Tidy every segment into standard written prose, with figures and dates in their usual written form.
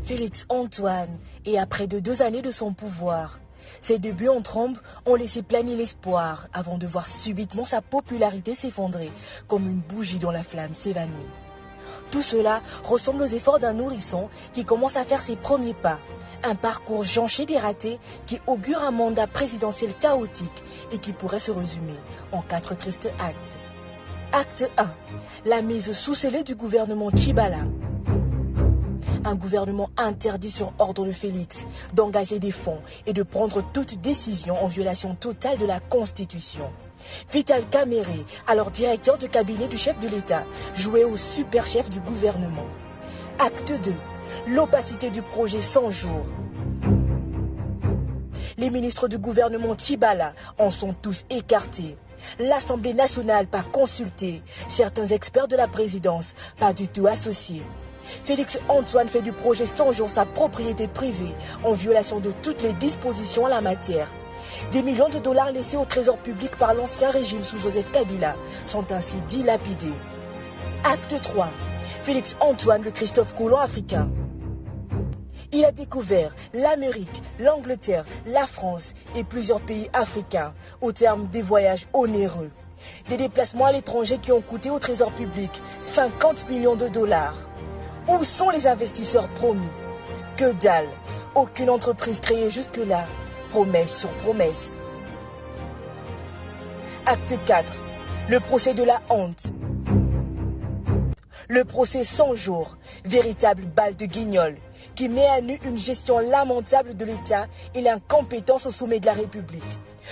Félix Antoine est à près de 2 années de son pouvoir. Ses débuts en trombe ont laissé planer l'espoir avant de voir subitement sa popularité s'effondrer comme une bougie dont la flamme s'évanouit. Tout cela ressemble aux efforts d'un nourrisson qui commence à faire ses premiers pas. Un parcours jonché des ratés qui augure un mandat présidentiel chaotique et qui pourrait se résumer en 4 tristes actes. Acte 1. La mise sous scellé du gouvernement Tchibala. Un gouvernement interdit sur ordre de Félix d'engager des fonds et de prendre toute décision en violation totale de la Constitution. Vital Kamerhe, alors directeur de cabinet du chef de l'État, jouait au super chef du gouvernement. Acte 2. L'opacité du projet 100 jours. Les ministres du gouvernement Tchibala en sont tous écartés. L'Assemblée nationale pas consultée. Certains experts de la présidence pas du tout associés. Félix Antoine fait du projet 100 jours sa propriété privée en violation de toutes les dispositions en la matière. Des millions de dollars laissés au trésor public par l'ancien régime sous Joseph Kabila sont ainsi dilapidés. Acte 3. Félix Antoine, le Christophe Colomb africain. Il a découvert l'Amérique, l'Angleterre, la France et plusieurs pays africains au terme des voyages onéreux. Des déplacements à l'étranger qui ont coûté au trésor public 50 millions de dollars. Où sont les investisseurs promis? Que dalle! Aucune entreprise créée jusque-là. Promesse sur promesse. Acte 4. Le procès de la honte. Le procès 100 jours, véritable balle de guignol, qui met à nu une gestion lamentable de l'État et l'incompétence au sommet de la République.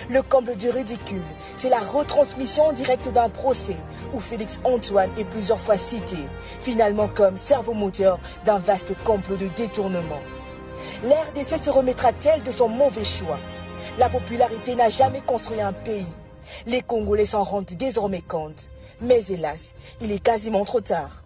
Le comble du ridicule, c'est la retransmission en direct d'un procès où Félix Antoine est plusieurs fois cité, finalement comme cerveau moteur d'un vaste complot de détournement. L'RDC se remettra-t-elle de son mauvais choix? La popularité n'a jamais construit un pays. Les Congolais s'en rendent désormais compte. Mais hélas, il est quasiment trop tard.